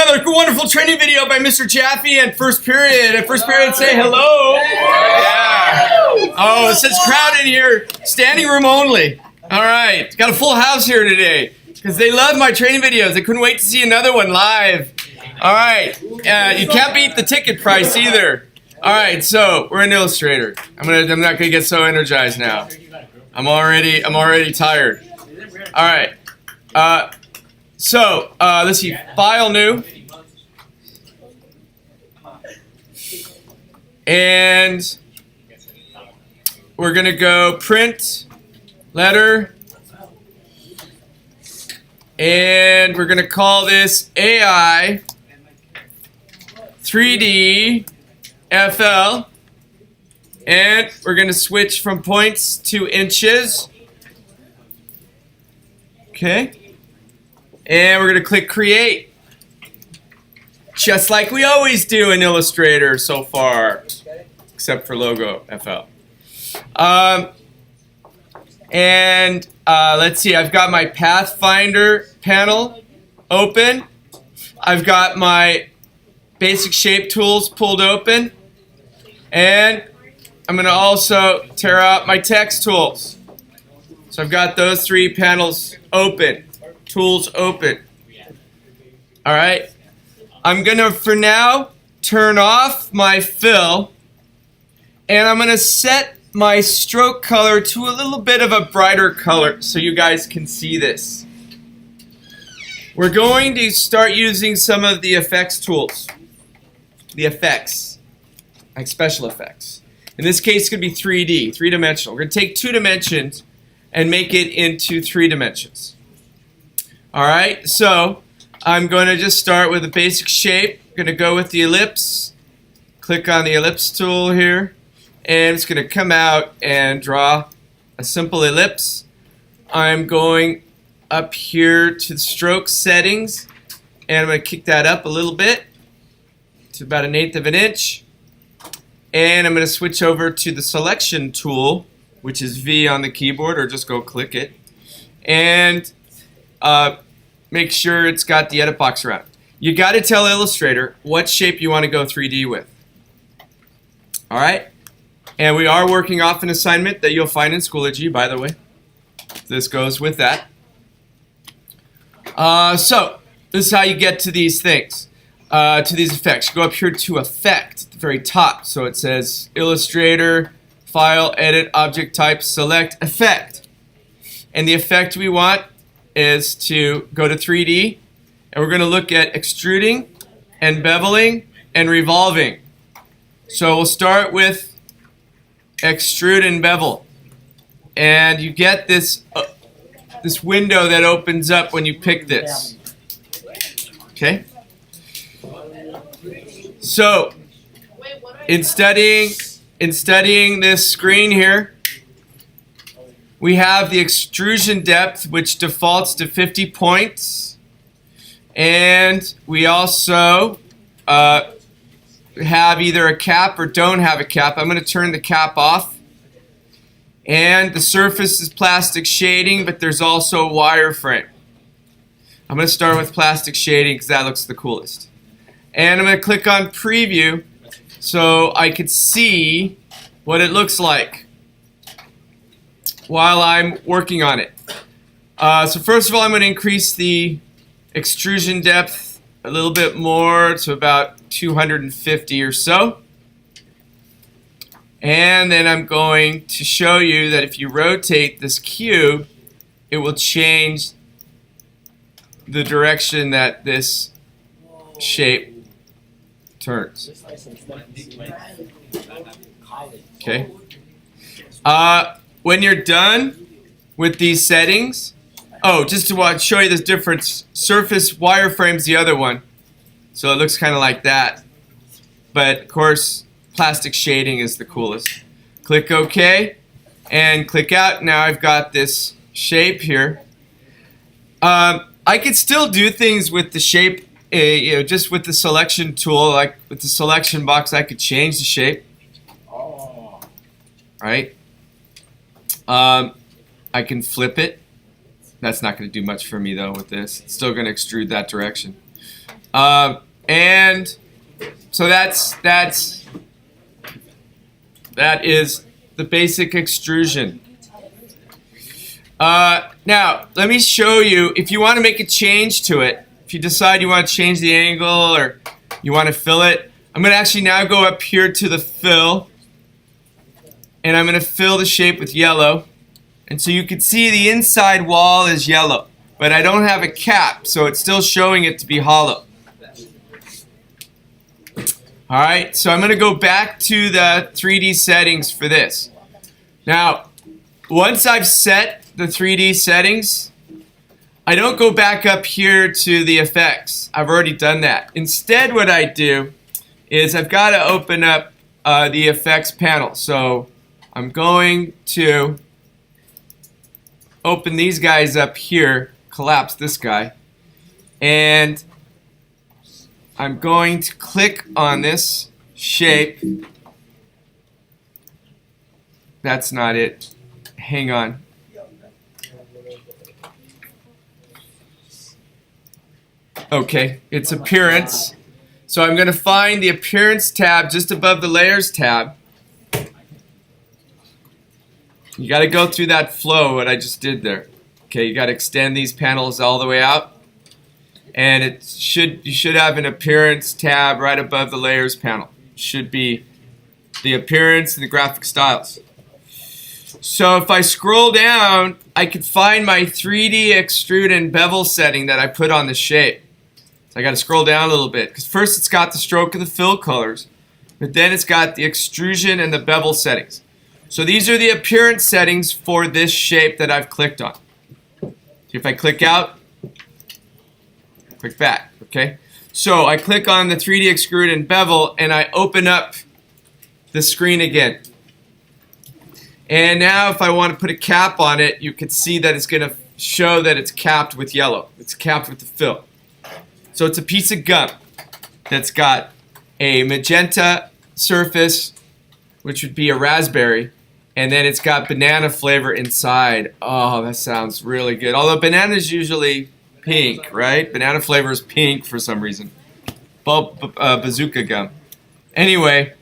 another wonderful training video by Mr. Jaffe and First Period. At First Period, say hello. Yeah. Oh, it says crowd in here. Standing room only. All right. Got a full house here today because they love my training videos. They couldn't wait to see another one live. All right. You can't beat the ticket price either. All right. So we're in Illustrator. I'm not gonna get so energized now. I'm already tired. All right. Let's see, file new, and we're gonna go print letter, and we're gonna call this Ai3DFL, and we're gonna switch from points to inches. Okay. And we're going to click Create, just like we always do in Illustrator so far, except for logo FL. Let's see, I've got my Pathfinder panel open. I've got my basic shape tools pulled open. And I'm going to also tear out my text tools. So I've got those three panels open. Tools open. All right. I'm going to, for now, turn off my fill, and I'm going to set my stroke color to a little bit of a brighter color so you guys can see this. We're going to start using some of the effects tools. The effects, like special effects. In this case, it's going to be 3D, three-dimensional. We're going to take 2 dimensions and make it into 3 dimensions. All right, so I'm going to just start with a basic shape. I'm going to go with the ellipse. Click on the ellipse tool here, and it's going to come out and draw a simple ellipse. I'm going up here to the stroke settings, and I'm going to kick that up a little bit to about 1/8 of an inch. And I'm going to switch over to the selection tool, which is V on the keyboard, or just go click it. And make sure it's got the edit box around. You got to tell Illustrator what shape you want to go 3D with. All right? And we are working off an assignment that you'll find in Schoology, by the way. This goes with that. So this is how you get to these things, to these effects. You go up here to Effect at the very top. So it says Illustrator, File, Edit, Object Type, Select, Effect. And the effect we want is to go to 3D, and we're going to look at extruding and beveling and revolving. So we'll start with extrude and bevel, and you get this this window that opens up when you pick this. Okay. So in studying this screen here, we have the extrusion depth, which defaults to 50 points. And we also have either a cap or don't have a cap. I'm going to turn the cap off. And the surface is plastic shading, but there's also a wireframe. I'm going to start with plastic shading because that looks the coolest. And I'm going to click on Preview so I could see what it looks like while I'm working on it. So first of all, I'm going to increase the extrusion depth a little bit more to about 250 or so. And then I'm going to show you that if you rotate this cube, it will change the direction that this shape turns. Okay. When you're done with these settings, just to show you this difference, surface wireframe's the other one. So it looks kind of like that. But of course, plastic shading is the coolest. Click OK and click out. Now I've got this shape here. I could still do things with the shape, just with the selection tool, like with the selection box, I could change the shape. Right? I can flip it. That's not going to do much for me though with this. It's still going to extrude that direction. And so that is the basic extrusion. Now, let me show you, if you want to make a change to it, if you decide you want to change the angle or you want to fill it, I'm going to actually now go up here to the fill, and I'm going to fill the shape with yellow. And so you can see the inside wall is yellow, but I don't have a cap, so it's still showing it to be hollow. Alright, so I'm going to go back to the 3D settings for this. Now, once I've set the 3D settings, I don't go back up here to the effects. I've already done that. Instead, what I do is I've got to open up the effects panel. So I'm going to open these guys up here, collapse this guy, and I'm going to click on this shape. That's not it. Hang on. Okay, it's appearance. So I'm going to find the appearance tab just above the layers tab. You got to go through that flow, what I just did there. Okay, you got to extend these panels all the way out. And you should have an appearance tab right above the layers panel. It should be the appearance and the graphic styles. So if I scroll down, I can find my 3D extrude and bevel setting that I put on the shape. So I got to scroll down a little bit, because first it's got the stroke and the fill colors, but then it's got the extrusion and the bevel settings. So these are the appearance settings for this shape that I've clicked on. So if I click out, click back, okay? So I click on the 3D extrude and bevel, and I open up the screen again. And now if I want to put a cap on it, you can see that it's going to show that it's capped with yellow. It's capped with the fill. So it's a piece of gum that's got a magenta surface, which would be a raspberry, and then it's got banana flavor inside. Oh, that sounds really good. Although banana is usually pink, right? Banana flavor is pink for some reason. Bazooka gum. Anyway,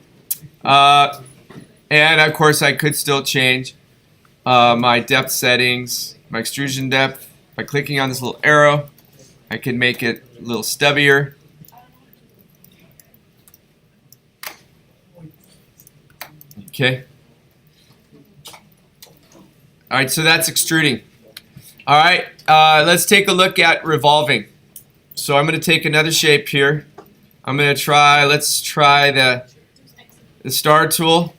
and of course I could still change my depth settings, my extrusion depth, by clicking on this little arrow. I can make it a little stubbier. Okay. Alright, so that's extruding. Alright, let's take a look at revolving. So I'm going to take another shape here. I'm going to try, let's try the star tool.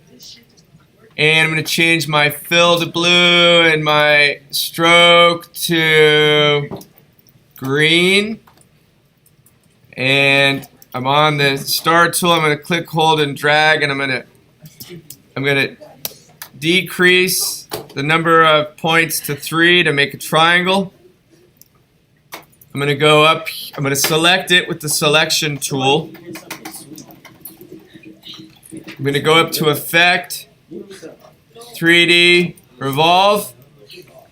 And I'm going to change my fill to blue and my stroke to green. And I'm on the star tool. I'm going to click, hold, and drag, and I'm going to decrease the number of points to 3 to make a triangle. I'm going to go up, I'm going to select it with the selection tool. I'm going to go up to Effect, 3D, Revolve,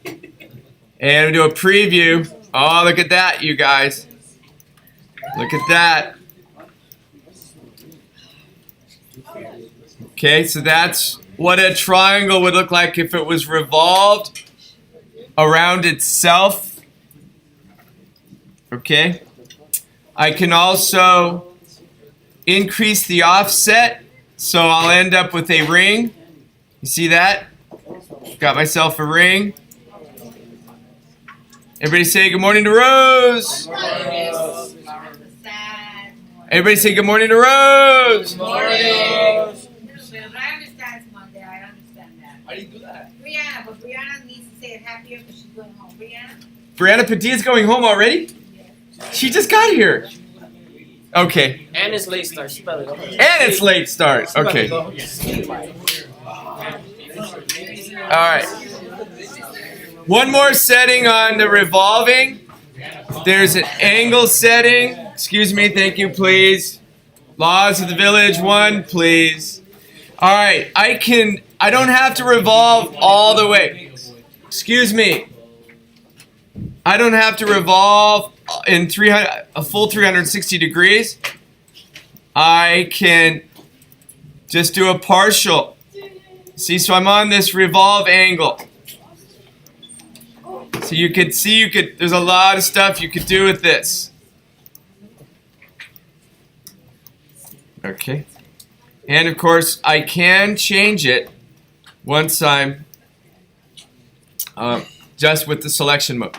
and I'm going to do a preview. Oh, look at that, you guys. Look at that. Okay, so that's what a triangle would look like if it was revolved around itself. Okay. I can also increase the offset, so I'll end up with a ring. You see that? Got myself a ring. Everybody say good morning to Rose. Everybody say good morning to Rose. Good morning. I understand Monday. I understand that. How do you do that? Brianna, but Brianna needs to say it happier because she's going home. Brianna? Brianna Padilla's going home already? Yes. She just got here. Okay. And it's late start. Spell it. And it's late start. Okay. Alright. One more setting on the revolving. There's an angle setting. Excuse me, thank you, please. Laws of the village, 1, please. Alright, I don't have to revolve all the way. Excuse me. I don't have to revolve in a full 360 degrees. I can just do a partial. See, so I'm on this revolve angle. So you could see, there's a lot of stuff you could do with this. Okay. And of course, I can change it once I'm just with the selection mode.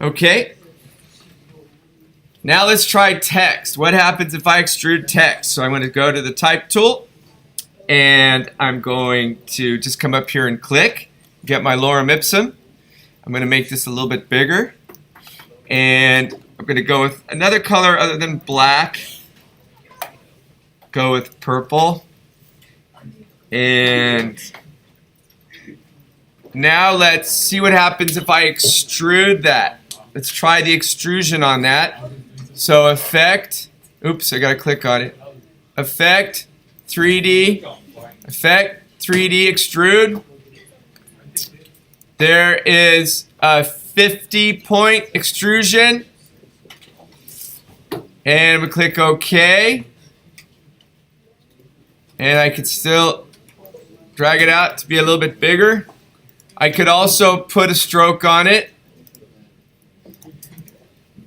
Okay. Now let's try text. What happens if I extrude text? So I'm going to go to the type tool, and I'm going to just come up here and click, get my lorem ipsum. I'm going to make this a little bit bigger, and I'm going to go with another color other than black. Go with purple, and now let's see what happens if I extrude that. Let's try the extrusion on that. So effect, oops, I gotta click on it. Effect, 3D, effect, 3D extrude. There is a 50-point extrusion. And we click OK. And I could still drag it out to be a little bit bigger. I could also put a stroke on it.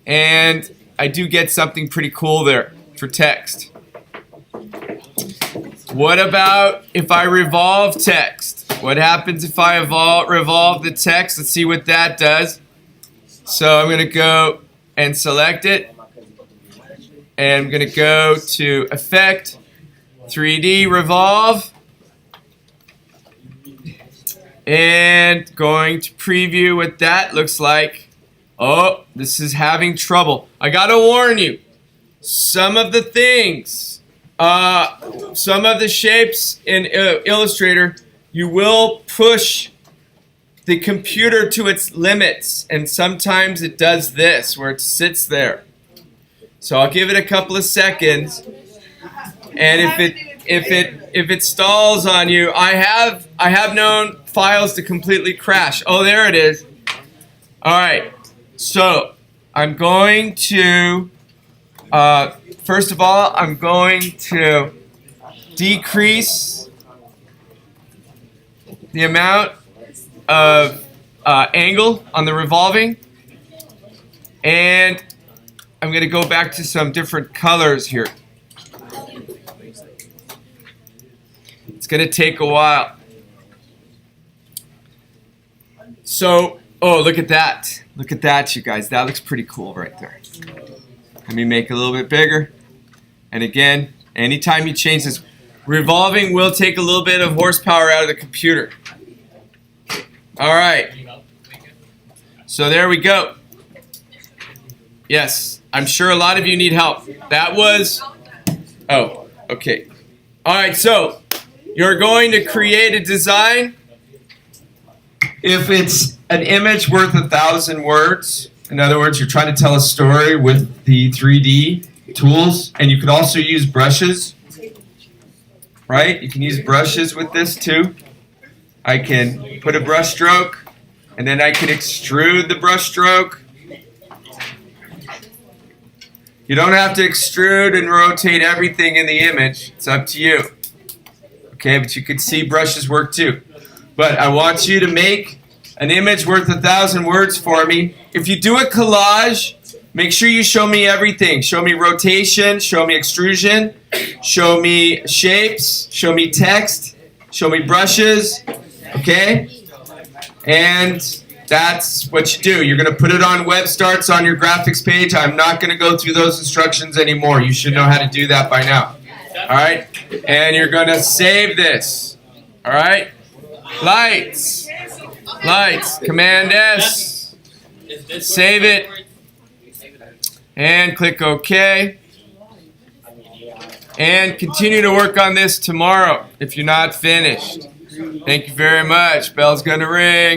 And I do get something pretty cool there for text. What about if I revolve text? What happens if I revolve the text? Let's see what that does. So I'm going to go and select it. And I'm going to go to Effect, 3D Revolve. And going to preview what that looks like. Oh, this is having trouble. I gotta warn you, some of the things, some of the shapes in Illustrator, you will push the computer to its limits, and sometimes it does this, where it sits there. So I'll give it a couple of seconds, and if it stalls on you, I have known files to completely crash. Oh, there it is. All right. So, I'm going to, first of all, I'm going to decrease the amount of angle on the revolving, and I'm going to go back to some different colors here. It's going to take a while. So, oh, look at that. Look at that, you guys. That looks pretty cool right there. Let me make it a little bit bigger. And again, anytime you change this, revolving will take a little bit of horsepower out of the computer. All right. So there we go. Yes, I'm sure a lot of you need help. That was, oh, okay. All right, so you're going to create a design. If it's an image worth 1,000 words, in other words, you're trying to tell a story with the 3D tools, and you could also use brushes, right? You can use brushes with this too. I can put a brush stroke, and then I can extrude the brush stroke. You don't have to extrude and rotate everything in the image. It's up to you. Okay, but you could see brushes work too. But I want you to make an image worth 1,000 words for me. If you do a collage, make sure you show me everything. Show me rotation, show me extrusion, show me shapes, show me text, show me brushes, okay? And that's what you do. You're going to put it on web starts on your graphics page. I'm not going to go through those instructions anymore. You should know how to do that by now. All right? And you're going to save this. All right? Lights. Lights. Command S. Save it. And click OK. And continue to work on this tomorrow if you're not finished. Thank you very much. Bell's going to ring.